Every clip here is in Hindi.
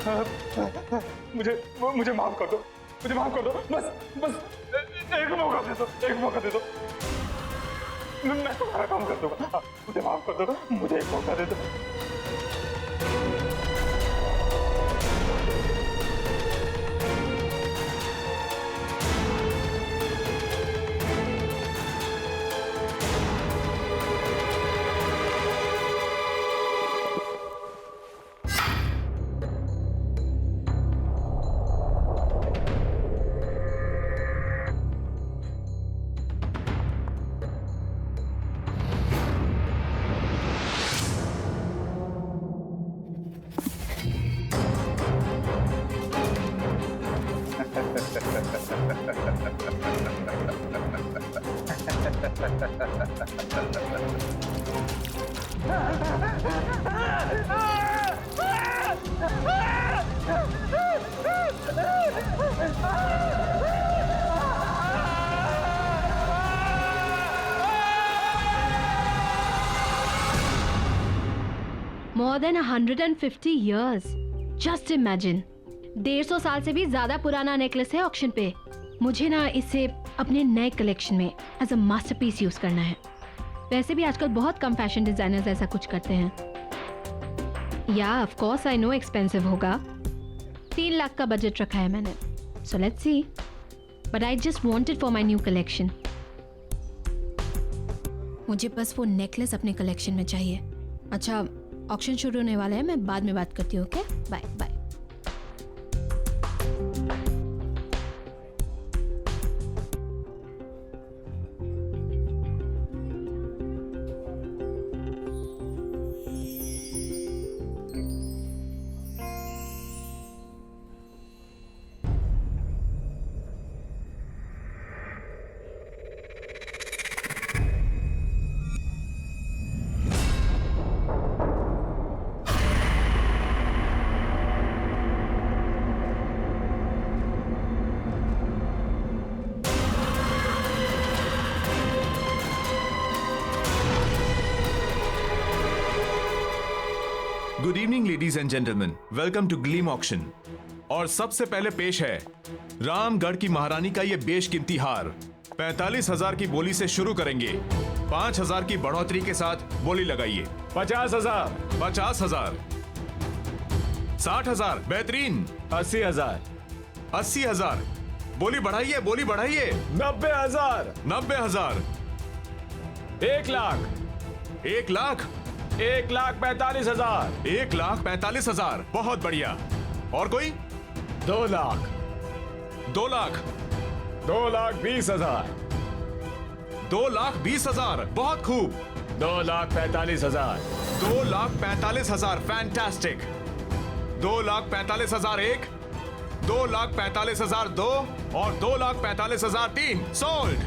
मुझे मुझे माफ कर दो, मुझे माफ कर दो, बस बस एक मौका दे दो, एक मौका दे दो, मैं तुम्हारा काम कर दूंगा। मुझे माफ कर दो, मुझे एक मौका दे दो। More than 150 years. Just imagine. 150 साल से भी ज्यादा पुराना नेकलेस है ऑक्शन पे। मुझे ना इसे अपने नए कलेक्शन में एज अ मास्टरपीस यूज करना है। वैसे भी आजकल बहुत कम फैशन डिजाइनर्स ऐसा कुछ करते हैं। या of course I know expensive होगा। 3 लाख का बजट रखा है मैंने। So let's see. But I just want it for my new collection. मुझे बस वो नेकलेस अपने कलेक्शन में चाहिए। अच्छा, ऑक्शन शुरू होने वाला है, मैं बाद में बात करती हूँ। Okay, bye bye. Good evening ladies and gentleman, welcome to Gleam auction. और सबसे पहले पेश है रामगढ़ की महारानी का ये बेशकीमती हार। 45,000 की बोली से शुरू करेंगे। 5,000 की बढ़ोतरी के साथ बोली लगाइए। 50,000, 50,000, 60,000, बेहतरीन। 80,000, 80,000, बोली बढ़ाइए, बोली बढ़ाइए। 90,000, 90,000, 1 लाख, 1 लाख, 1,45,000, 1,45,000, बहुत बढ़िया। और कोई? 2 लाख, 2 लाख, 2,20,000, 2,20,000, बहुत खूब। 2,45,000, 2,45,000, फैंटास्टिक। 2,45,000 एक, 2,45,000 दो, और 2,45,000 तीन। सोल्ड।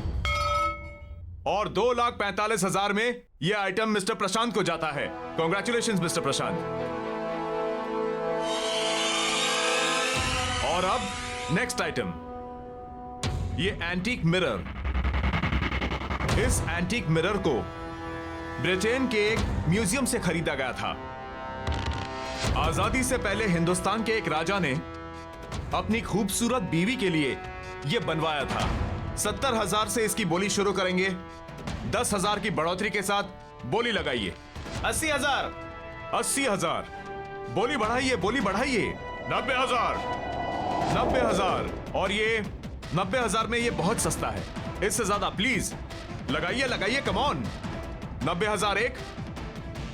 और 2,45,000 में यह आइटम मिस्टर प्रशांत को जाता है। कॉन्ग्रेचुलेशंस मिस्टर प्रशांत। और अब नेक्स्ट आइटम, ये एंटीक मिरर। इस एंटीक मिरर को ब्रिटेन के एक म्यूजियम से खरीदा गया था। आजादी से पहले हिंदुस्तान के एक राजा ने अपनी खूबसूरत बीवी के लिए यह बनवाया था। 70,000 से इसकी बोली शुरू करेंगे। 10,000 की बढ़ोतरी के साथ बोली लगाइए। 80,000, 80,000, बोली बढ़ाइए, बोली बढ़ाइए। 90,000, 90,000, और ये 90,000 में ये बहुत सस्ता है। इससे ज्यादा प्लीज लगाइए, लगाइए, कम ऑन। 90,000 एक,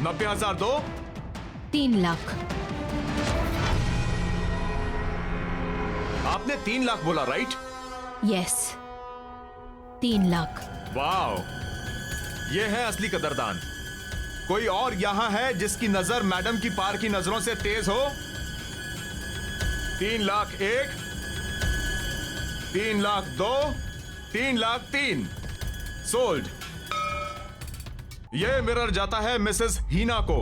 90,000 दो, 3 लाख। आपने 3 लाख बोला, राइट? यस, 3 लाख। वाओ, ये है असली कदरदान। कोई और यहां है जिसकी नजर मैडम की पार की नजरों से तेज हो? 3 लाख एक, 3 लाख दो, 3 लाख तीन। सोल्ड। यह मिरर जाता है मिसेस हीना को।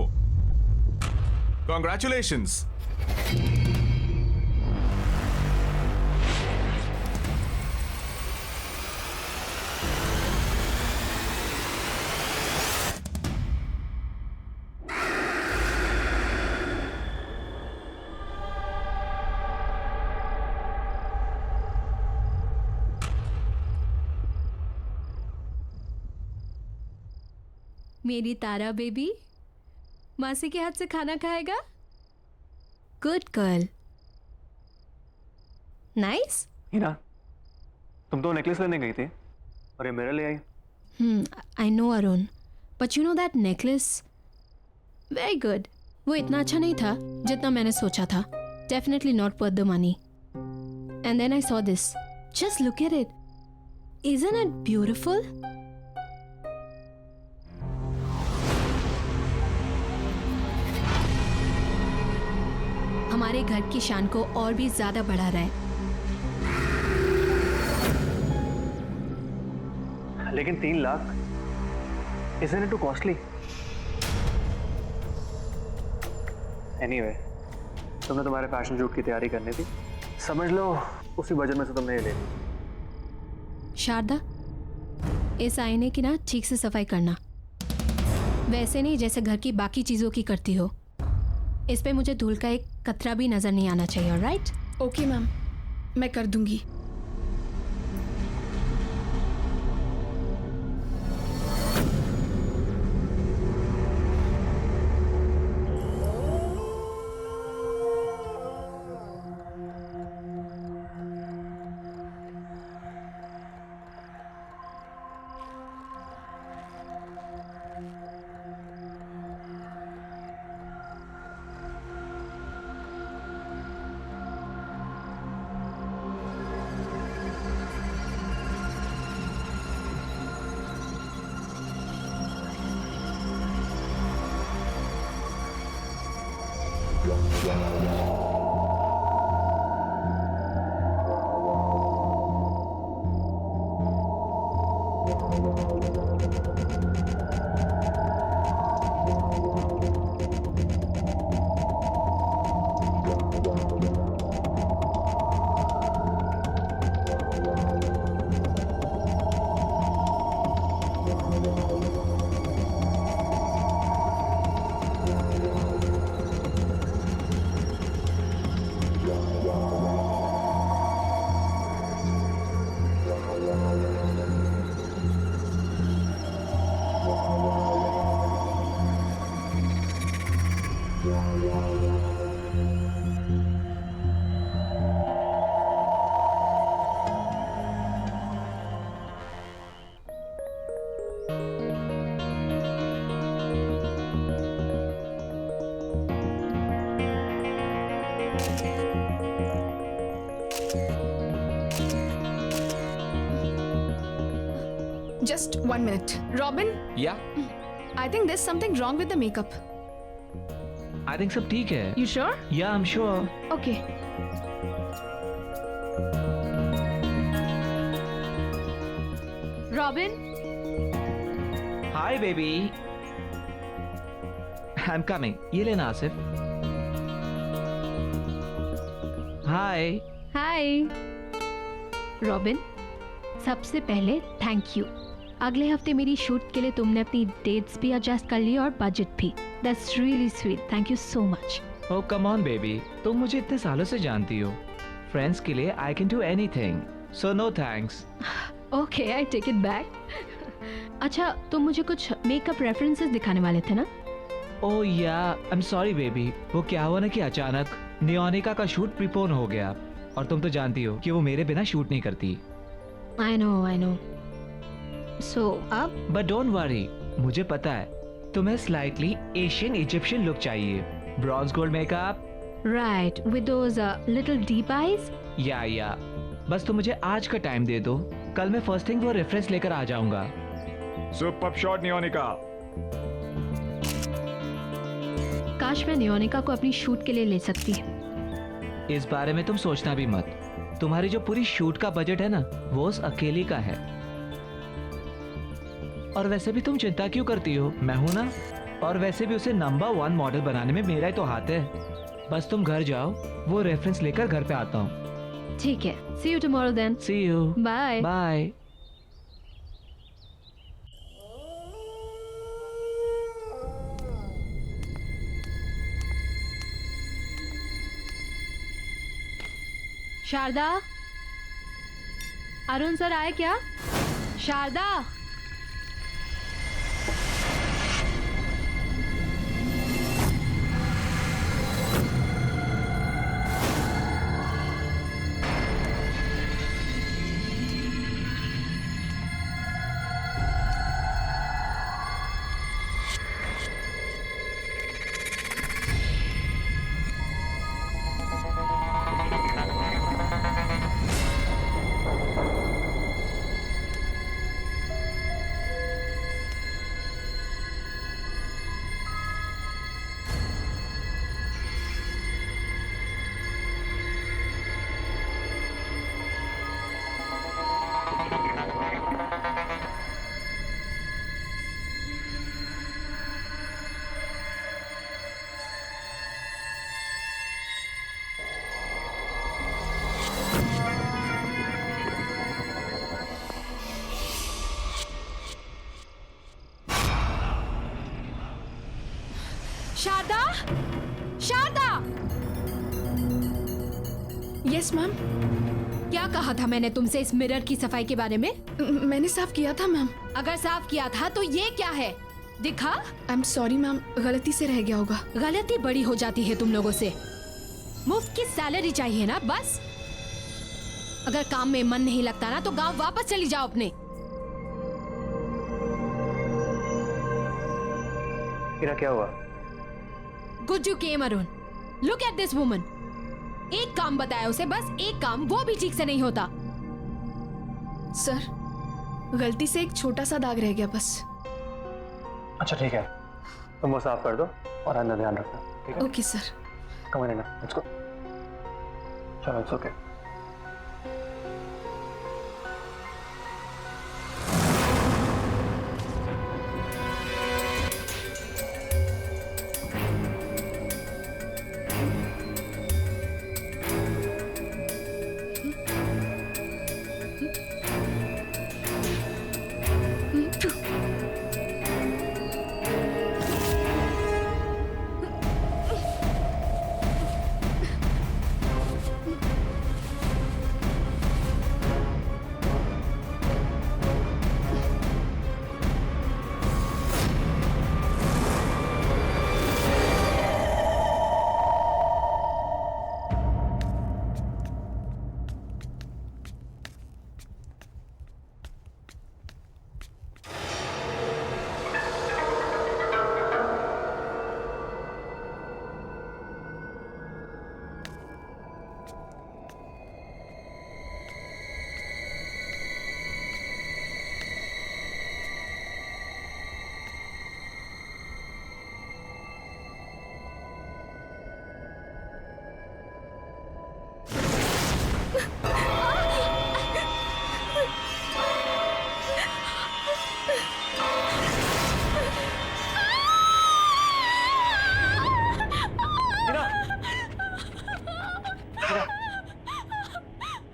कॉन्ग्रेचुलेशंस। मेरी तारा बेबी मासी के हाथ से खाना खाएगा? Good girl. नाइस. हीना, तुम तो नेकलेस लेने गई थी और ये मेरे ले आई. I know Arun, but you know that necklace? Very good. वो इतना अच्छा नहीं था जितना मैंने सोचा था. Definitely not worth the money. And then I saw this. Just look at it. Isn't it beautiful? हमारे घर की शान को और भी ज्यादा बढ़ा रहा है. लेकिन 3 lakh, isn't it too costly? Anyway, तुमने तुम्हारे फैशन शूट की तैयारी करनी थी, समझ लो उसी बजट में से तुमने ये ले ली. शारदा, इस आईने की ना ठीक से सफाई करना. वैसे नहीं जैसे घर की बाकी चीजों की करती हो. इस पे मुझे धूल का एक कतरा भी नजर नहीं आना चाहिए. ऑलराइट? ओके मैम, मैं कर दूंगी. Just 1 minute. Robin, या I think there's something wrong with the makeup. I think सब ठीक है. You sure? या I am sure. Okay. Robin, hi baby. I am coming. ये लेना आसिफ. हाय. हाय. रॉबिन, सबसे पहले थैंक यू. अगले हफ्ते मेरी शूट के लिए तुमने अपनी डेट्स भी एडजस्ट कर ली और बजट भी. That's really sweet. Thank you so much. Oh come on baby, तुम मुझे इतने सालों से जानती हो. फ्रेंड्स के लिए I can do anything. So no thanks. Okay, I take it back. अच्छा, तुम मुझे कुछ मेकअप रेफरेंसेस दिखाने वाले थे ना? ओह या, आई एम सॉरी बेबी. वो क्या हुआ ना कि अचानक नियोनिका का शूट प्रीपोन हो गया और तुम तो जानती हो कि वो मेरे बिना शूट नहीं करती. I know. सो अब? बट डोंट वरी, मुझे पता है तुम्हें स्लाइटली एशियन इजिप्शियन लुक चाहिए. Bronze gold makeup. Right, with those little deep eyes. या बस तुम मुझे आज का टाइम दे दो. कल मैं फर्स्ट थिंग वो रेफरेंस लेकर आ जाऊंगा. सुपर शॉट नियोनिका. काश मैं नियोनिका को अपनी शूट के लिए ले सकती. इस बारे में तुम सोचना भी मत. तुम्हारी जो पूरी शूट का बजट है ना, वो उस अकेली का है. और वैसे भी तुम चिंता क्यों करती हो, मैं हूं ना. और वैसे भी उसे नंबर 1 मॉडल बनाने में मेरा ही तो हाथ है. बस तुम घर जाओ, वो रेफरेंस लेकर घर पे आता हूँ. ठीक है. See you tomorrow then. See you. Bye. Bye. Sharda, Arun sir आए क्या? शारदा. Sharda, Sharda, yes ma'am. क्या कहा था मैंने तुमसे इस मिरर की सफाई के बारे में? मैंने साफ किया था मैम। अगर साफ किया था तो ये क्या है? दिखा। आई एम सॉरी मैम, गलती से रह गया होगा। गलती बड़ी हो जाती है तुम लोगों से। मुफ्त की सैलरी चाहिए ना बस। अगर काम में मन नहीं लगता ना तो गांव वापस चली जाओ अपने। हीरा क्या हुआ? गुज्जू केम Arun, look at this woman. एक काम बताया उसे, बस एक काम, वो भी ठीक से नहीं होता। सर, गलती से एक छोटा सा दाग रह गया बस। अच्छा ठीक है, तुम वो साफ कर दो और अंदर ध्यान रखना, ठीक है? Okay sir. कम ऑन ना, लेट्स गो। चलो, इट्स ओके।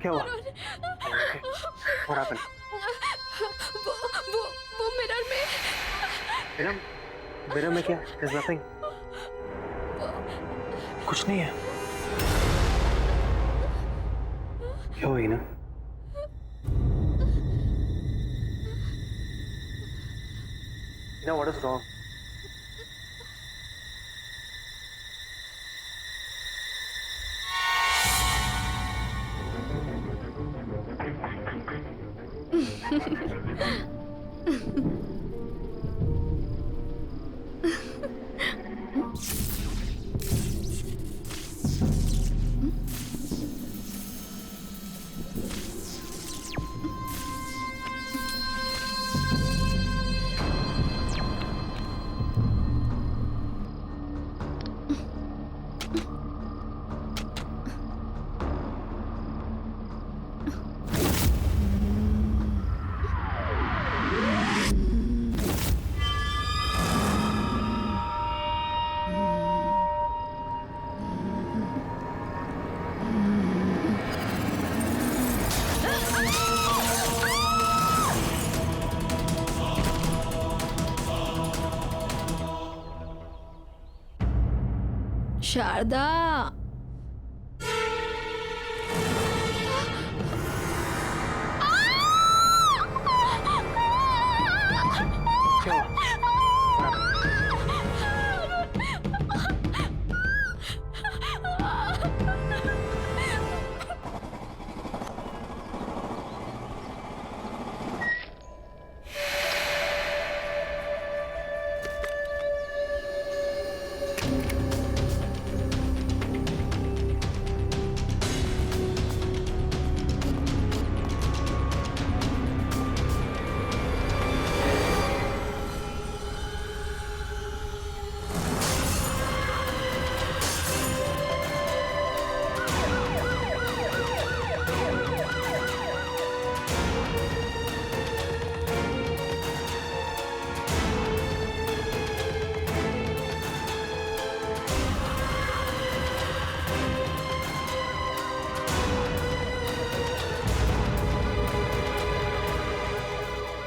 क्या हुआ? What happened? वो मिरर में। मिरर में क्या? There's nothing. कुछ नहीं है। क्या हुई ना? What is wrong? शारदा, क्या हुआ?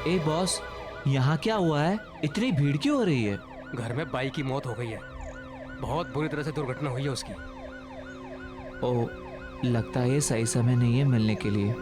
ए बॉस, यहाँ क्या हुआ है? इतनी भीड़ क्यों हो रही है? घर में बाई की मौत हो गई है। बहुत बुरी तरह से दुर्घटना हुई है उसकी। ओ, लगता है ये सही समय नहीं है मिलने के लिए।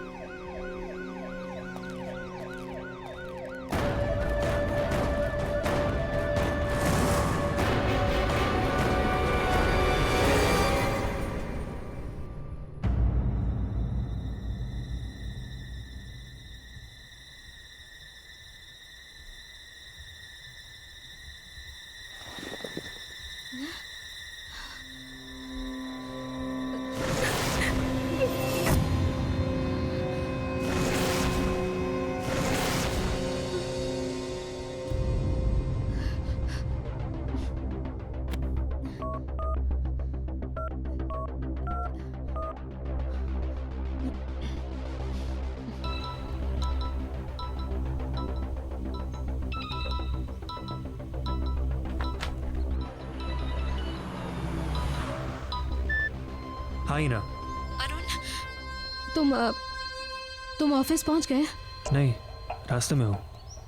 हाँ ही ना। तुम तुम ऑफिस पहुंच गए? नहीं, रास्ते में हो।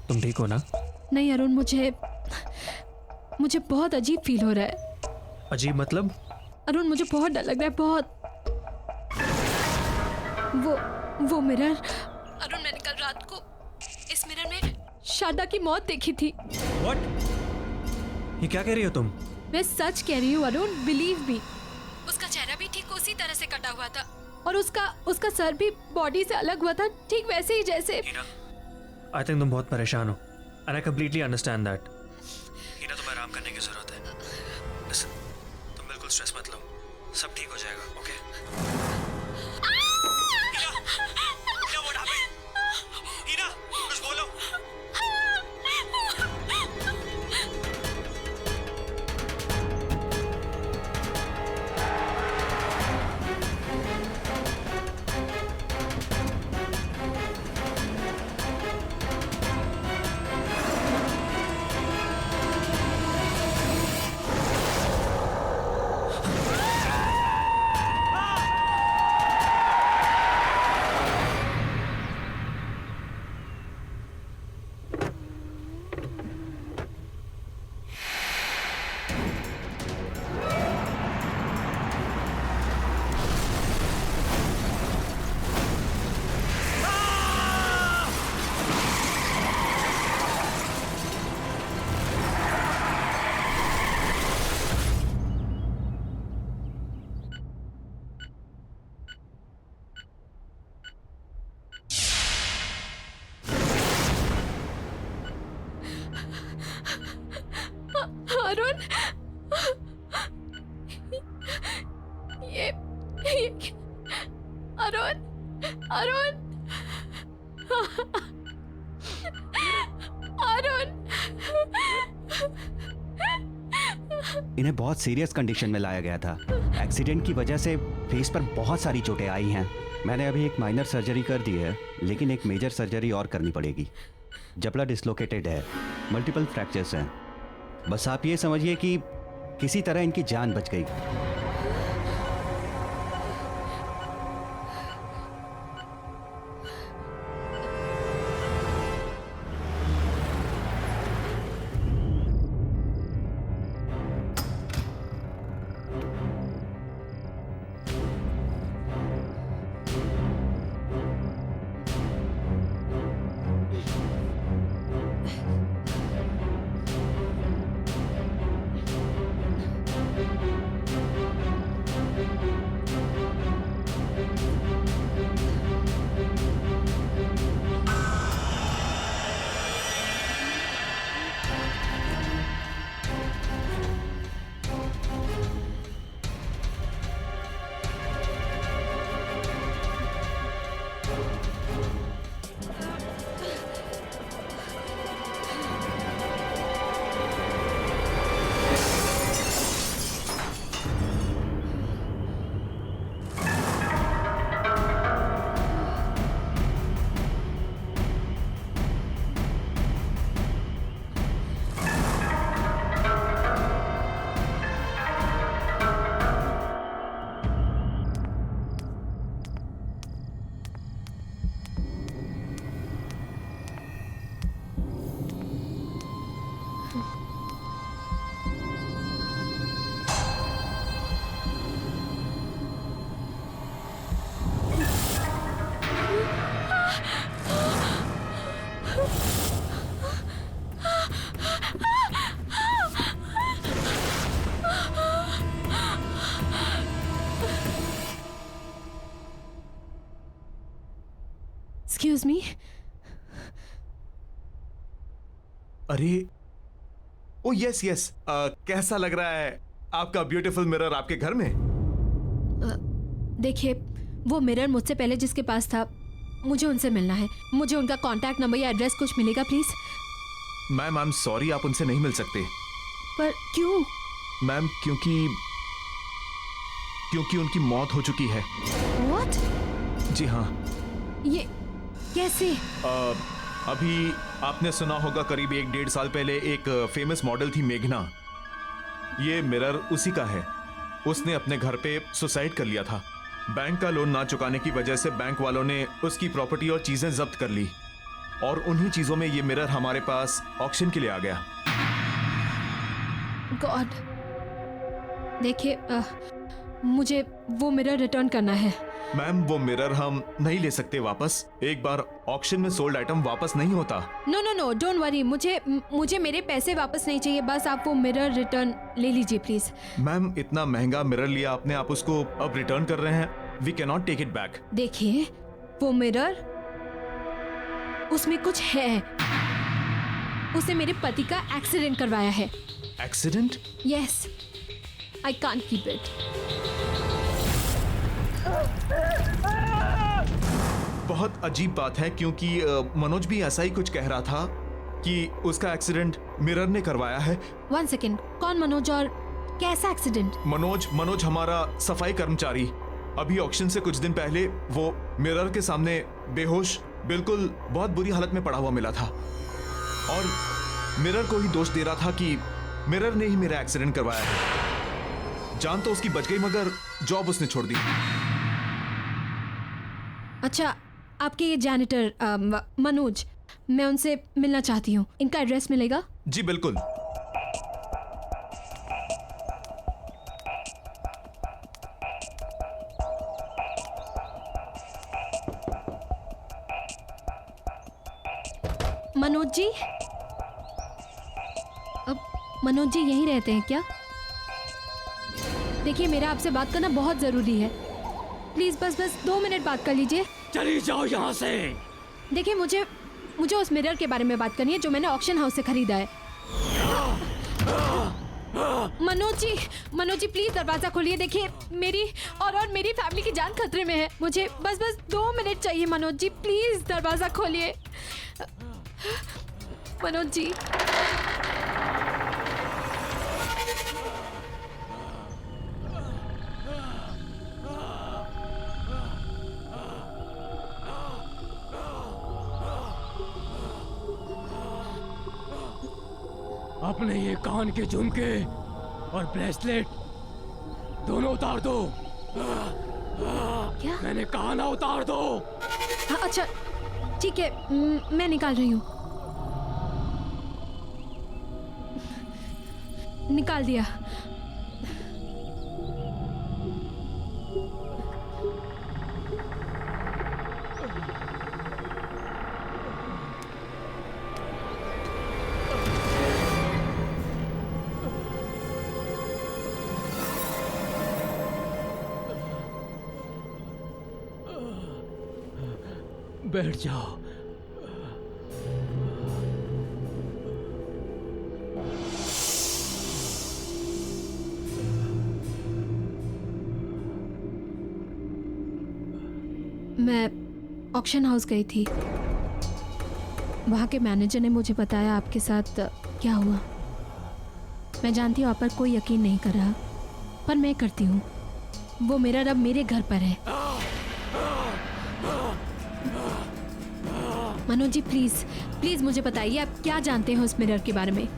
तुम ठीक हो ना? नहीं अरुण, मुझे बहुत अजीब फील हो रहा है। अजीब मतलब? अरुण मुझे बहुत डर लग रहा है, बहुत। वो मिरर, अरुण मैंने कल रात को इस मिरर में शारदा की मौत देखी थी। What? ये क्या कह रही हो तुम? मैं सच कह रही हूँ अरुण, बिलीव मी। उसका चेहरा भी ठीक उसी तरह से कटा हुआ था और उसका सर भी बॉडी से अलग हुआ था, ठीक वैसे ही जैसे। आई थिंक तुम बहुत परेशान हो and I completely understand that. Heena, तुम्हें आराम करने की जरूरत है। Listen, तुम बिल्कुल स्ट्रेस मत लो, सब ठीक हो जाएगा। Okay? Heena, what happened? Heena, कुछ बोलो। अरुण, ये अरुण, अरुण, अरुण। इन्हें बहुत सीरियस कंडीशन में लाया गया था। एक्सीडेंट की वजह से फेस पर बहुत सारी चोटें आई हैं। मैंने अभी एक माइनर सर्जरी कर दी है, लेकिन एक मेजर सर्जरी और करनी पड़ेगी। जबड़ा डिसलोकेटेड है, मल्टीपल फ्रैक्चर्स हैं। बस आप ये समझिए कि किसी तरह इनकी जान बच गई। Excuse me. अरे ओ यस यस, कैसा लग रहा है आपका ब्यूटीफुल मिरर आपके घर में? देखिए, वो मिरर मुझसे पहले जिसके पास था, मुझे उनसे मिलना है। मुझे उनका कांटेक्ट नंबर या एड्रेस कुछ मिलेगा please? Ma'am I am sorry, आप उनसे नहीं मिल सकते। पर क्यों? मैम क्योंकि उनकी मौत हो चुकी है। व्हाट? जी हाँ। ये कैसे? अभी आपने सुना होगा करीब 1-1.5 साल पहले एक फेमस मॉडल थी मेघना। ये मिरर उसी का है। उसने अपने घर पे सुसाइड कर लिया था। बैंक का लोन ना चुकाने की वजह से बैंक वालों ने उसकी प्रॉपर्टी और चीजें जब्त कर ली और उन्हीं चीजों में ये मिरर हमारे पास ऑक्शन के लिए आ गया। गॉड, देखिए, मुझे वो मिरर रिटर्न करना है। मैम वो मिरर हम नहीं ले सकते वापस। एक बार ऑक्शन में सोल्ड आइटम वापस नहीं होता। No no no, don't worry. मुझे मेरे पैसे वापस नहीं चाहिए। बस आप वो मिरर रिटर्न ले लीजिए प्लीज। मैम इतना महंगा मिरर लिया आपने, आप उसको अब रिटर्न कर रहे हैं? We can not take it back. देखिए, वो मिरर, उसमें कुछ है। उसे मेरे पति का एक्सीडेंट करवाया है। Accident? Yes, I can't keep it. बहुत अजीब बात है क्योंकि मनोज भी ऐसा ही कुछ कह रहा था कि उसका एक्सीडेंट मिरर ने करवाया है। 1 सेकेंड, कौन मनोज और कैसा एक्सीडेंट? मनोज हमारा सफाई कर्मचारी। अभी ऑक्शन से कुछ दिन पहले वो मिरर के सामने बेहोश, बिल्कुल बहुत बुरी हालत में पड़ा हुआ मिला था और मिरर को ही दोष दे रहा था कि मिरर ने ही मेरा एक्सीडेंट करवाया है। जान तो उसकी बच गई मगर जॉब उसने छोड़ दी। अच्छा, आपके ये जैनिटर मनोज, मैं उनसे मिलना चाहती हूँ। इनका एड्रेस मिलेगा? जी बिल्कुल। मनोज जी, अब मनोज जी यहीं रहते हैं क्या? देखिए, मेरा आपसे बात करना बहुत जरूरी है। प्लीज बस 2 मिनट बात कर लीजिए। चली जाओ यहाँ से। देखिए, मुझे उस मिरर के बारे में बात करनी है जो मैंने ऑक्शन हाउस से खरीदा है। मनोज जी प्लीज दरवाजा खोलिए। देखिए, मेरी और मेरी फैमिली की जान खतरे में है। मुझे बस 2 मिनट चाहिए। मनोज जी प्लीज दरवाजा खोलिए। मनोज जी, अपने ये कान के झुमके और ब्रेसलेट दोनों उतार दो। क्या? मैंने कहा ना, उतार दो। अच्छा ठीक है, मैं निकाल रही हूँ। निकाल दिया। बैठ जाओ। मैं ऑक्शन हाउस गई थी। वहाँ के मैनेजर ने मुझे बताया आपके साथ क्या हुआ। मैं जानती हूँ आप पर कोई यकीन नहीं कर रहा, पर मैं करती हूँ। वो मिरर अब मेरे घर पर है। मनोज जी प्लीज मुझे बताइए, आप क्या जानते हैं उस मिरर के बारे में?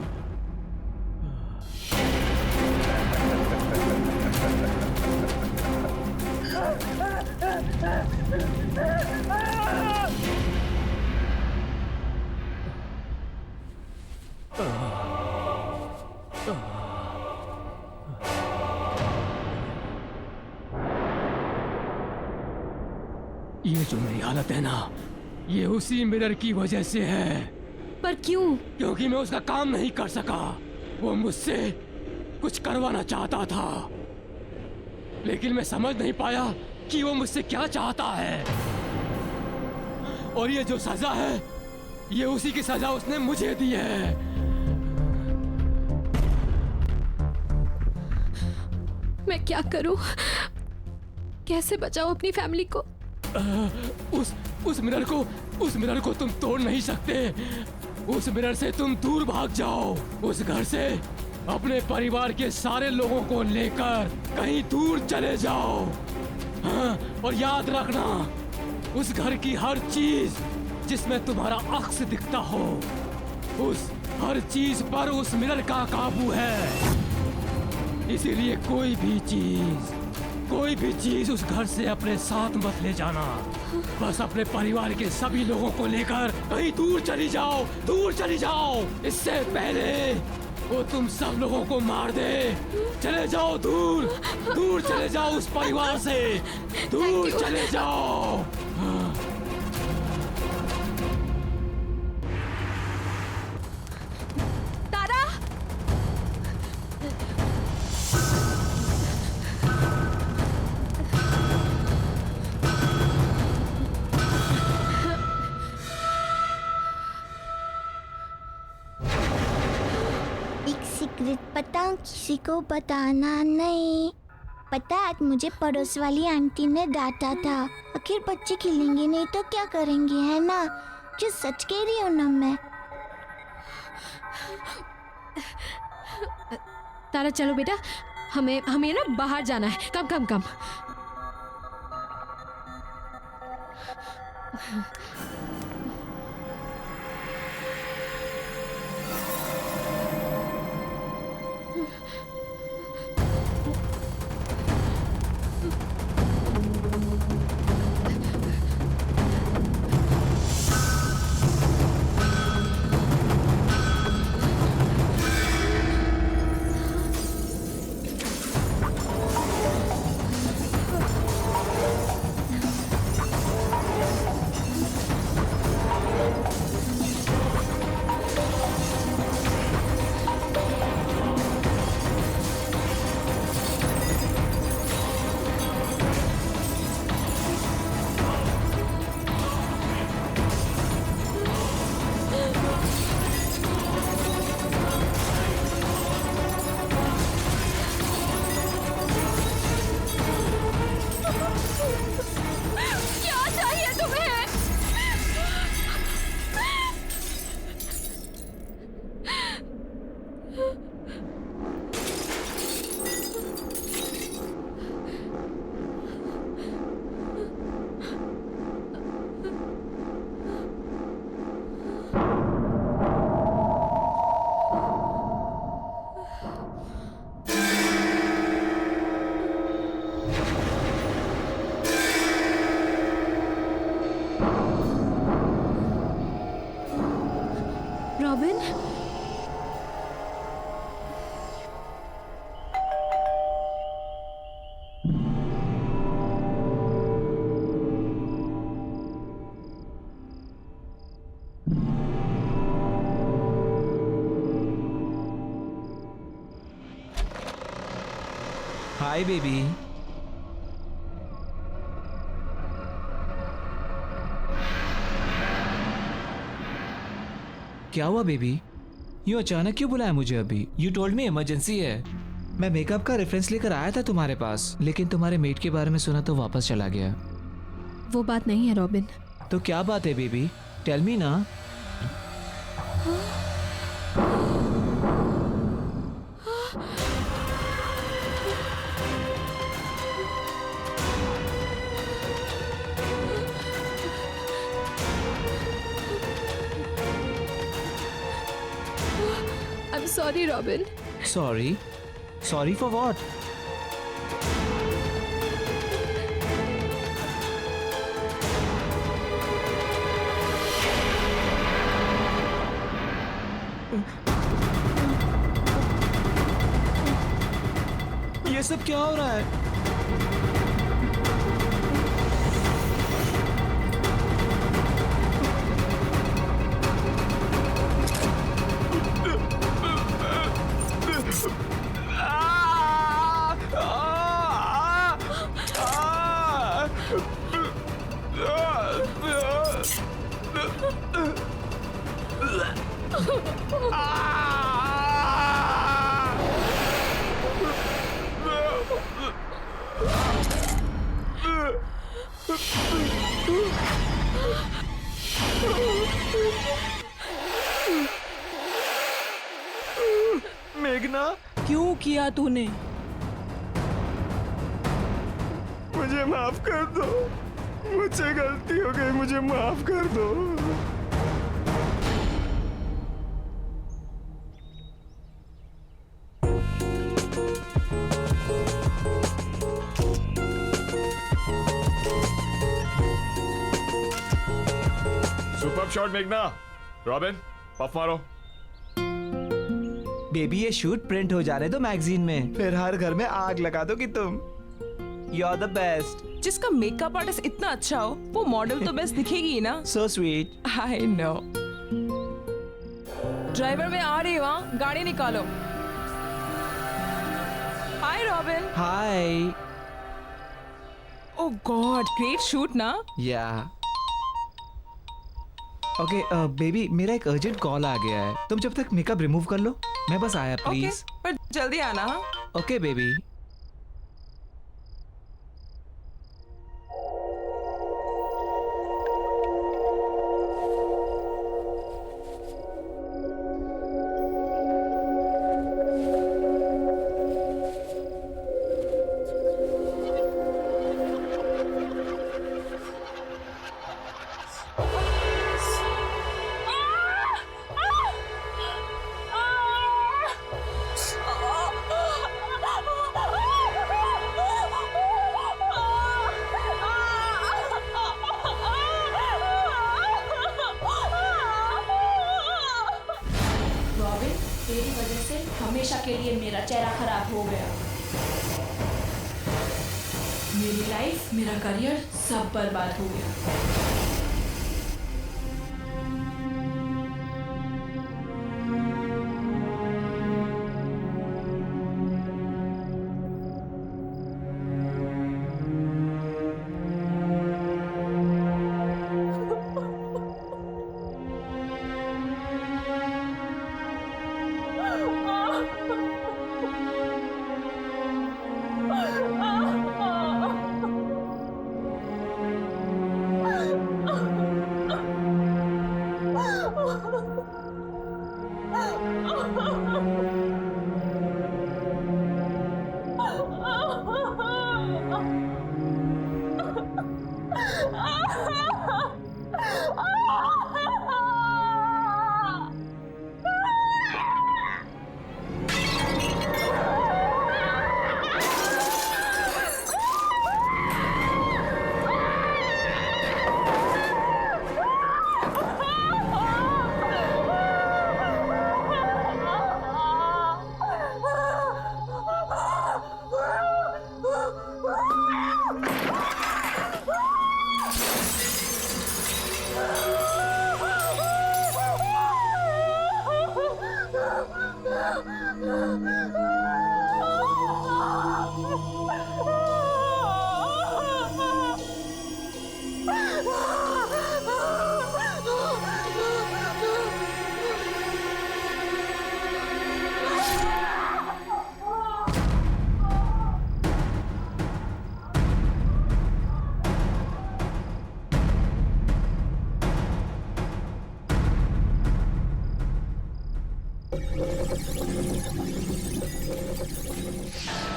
ये जो मेरी हालत है ना, ये उसी मिरर की वजह से है। पर क्यों? क्योंकि मैं उसका काम नहीं कर सका। वो मुझसे कुछ करवाना चाहता था, लेकिन मैं समझ नहीं पाया कि वो मुझसे क्या चाहता है। और ये जो सजा है, ये उसी की सजा उसने मुझे दी है। मैं क्या करूं? कैसे बचाऊं अपनी फैमिली को? उस मिरर को तुम तोड़ नहीं सकते। उस मिरर से तुम दूर भाग जाओ, उस घर से अपने परिवार के सारे लोगों को लेकर कहीं दूर चले जाओ। हाँ, और याद रखना, उस घर की हर चीज जिसमें तुम्हारा अक्स दिखता हो, उस हर चीज पर उस मिरर का काबू है। इसीलिए कोई भी चीज उस घर से अपने साथ मत ले जाना। बस अपने परिवार के सभी लोगों को लेकर कहीं दूर चली जाओ। इससे पहले वो तुम सब लोगों को मार दे। चले जाओ दूर चले जाओ, उस परिवार से दूर चले जाओ। तारा, सीक्रेट पता किसी को बताना नहीं। पता आज मुझे पड़ोस वाली आंटी ने डांटा था। आखिर बच्चे खिलेंगे नहीं तो क्या करेंगे, है ना? जो सच कह रही हूँ ना मैं। तारा चलो बेटा, हमें ना बाहर जाना है। कम। Robin, hi baby. क्या हुआ बेबी? यूँ अचानक क्यों बुलाया मुझे अभी? यू टोल्ड मी इमरजेंसी है। मैं मेकअप का रेफरेंस लेकर आया था तुम्हारे पास, लेकिन तुम्हारे मेट के बारे में सुना तो वापस चला गया। वो बात नहीं है रॉबिन। तो क्या बात है बेबी? टेल मी ना। I'm sorry, Robin. Sorry? Sorry for what? ये सब क्या हो रहा है? मेघना, क्यों किया तूने? मुझे माफ कर दो, मुझसे गलती हो गई, मुझे माफ कर दो। सुपर शॉट मेघना। रॉबिन पफ मारो। बेबी ये शूट प्रिंट हो जाने दो मैगजीन में, फिर हर घर में आग लगा दोगी तुम। You are the best. जिसका मेकअप आर्टिस्ट इतना अच्छा हो वो मॉडल तो बेस्ट दिखेगी ही ना। So sweet. I know. Driver मैं आ रही हूँ, गाड़ी निकालो। हाय रॉबिन। हाय। ओह गॉड, ग्रेट शूट ना। या ओके बेबी, मेरा एक अर्जेंट कॉल आ गया है, तुम जब तक मेकअप रिमूव कर लो, मैं बस आया ओके, प्लीज। पर जल्दी आना। हाँ? Okay baby. तेरी वजह से हमेशा के लिए मेरा चेहरा खराब हो गया। मेरी लाइफ, मेरा करियर सब बर्बाद हो गया।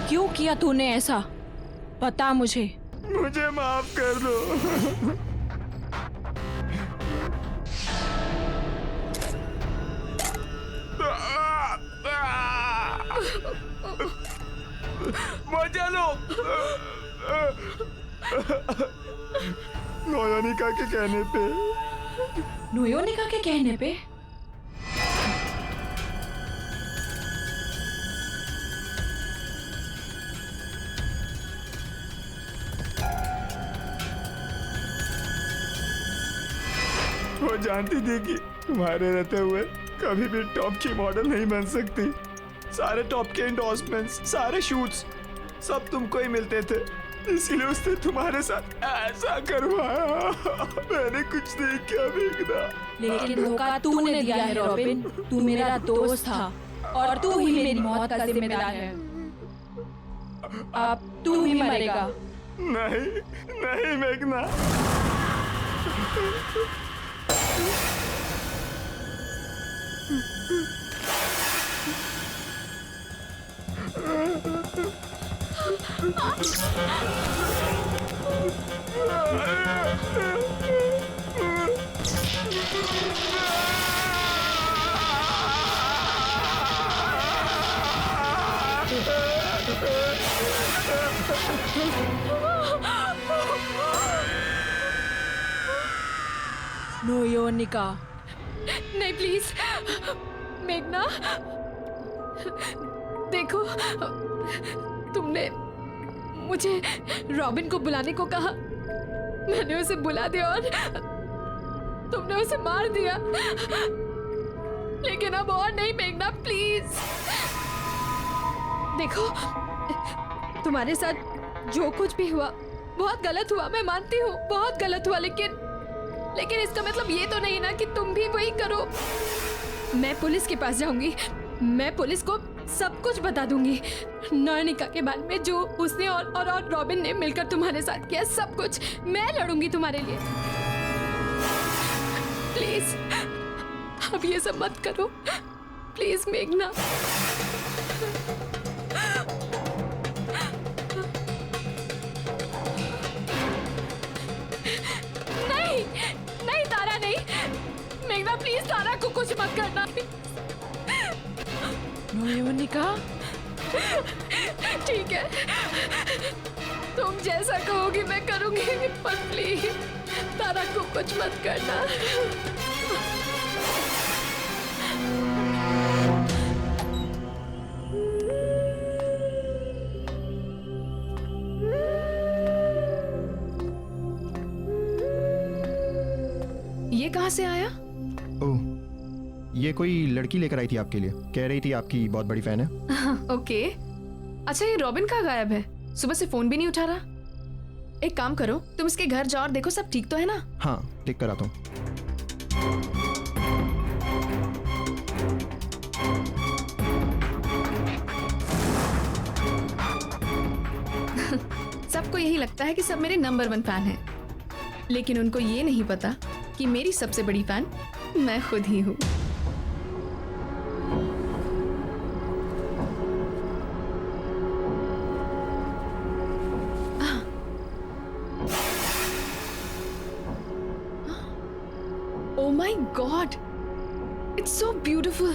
क्यों किया तूने ऐसा? बता मुझे। मुझे माफ कर दो। मजा लो। नोयोनिका के कहने पे। नोयोनिका के कहने पे? वो जानती थी कि तुम्हारे रहते हुए कभी भी टॉप की मॉडल नहीं बन सकती। सारे टॉप के एंडोर्समेंट्स, सारे शूट्स सब तुमको ही मिलते थे, इसीलिए उसने तुम्हारे साथ ऐसा करवाया। मैंने कुछ नहीं किया मेघना। लेकिन धोखा तूने दिया है रॉबिन। तू मेरा दोस्त था और तू ही मेरी मौत का जिम्मेदार है। अब तू ही मरेगा। नहीं नहीं मेघना। नो योनिका। नहीं प्लीज मेघना, देखो तुमने मुझे रॉबिन को बुलाने को कहा, मैंने उसे बुला दिया और तुमने उसे मार दिया। लेकिन अब और नहीं मेघना, प्लीज। देखो तुम्हारे साथ जो कुछ भी हुआ बहुत गलत हुआ, मैं मानती हूँ बहुत गलत हुआ, लेकिन इसका मतलब ये तो नहीं ना कि तुम भी वही करो। मैं पुलिस के पास जाऊंगी, मैं पुलिस को सब कुछ बता दूंगी, नयनिका के बारे में, जो उसने और रॉबिन ने मिलकर तुम्हारे साथ किया, सब कुछ मैं लड़ूंगी तुम्हारे लिए। प्लीज अब ये सब मत करो, प्लीज मेघना। नहीं नहीं तारा, नहीं मेघना, प्लीज तारा को कुछ मत करना। नो योनिका। ठीक है, तुम जैसा कहोगी मैं करूंगी, पर प्लीज तारा को कुछ मत करना। ये कहाँ से आया? ओह, ये कोई लड़की लेकर आई थी आपके लिए, कह रही थी आपकी बहुत बड़ी फैन है। ओके। अच्छा, ये रॉबिन कहाँ गायब है? सुबह से फोन भी नहीं उठा रहा। एक काम करो, तुम इसके घर जाओ और देखो सब ठीक तो है ना? हाँ, देख कर आता हूँ। सबको यही लगता है कि सब मेरे नंबर 1 फैन हैं, लेकिन उनको ये नहीं पता कि मेरी सबसे बड़ी फैन मैं खुद ही हूँ। Oh my God! It's so beautiful.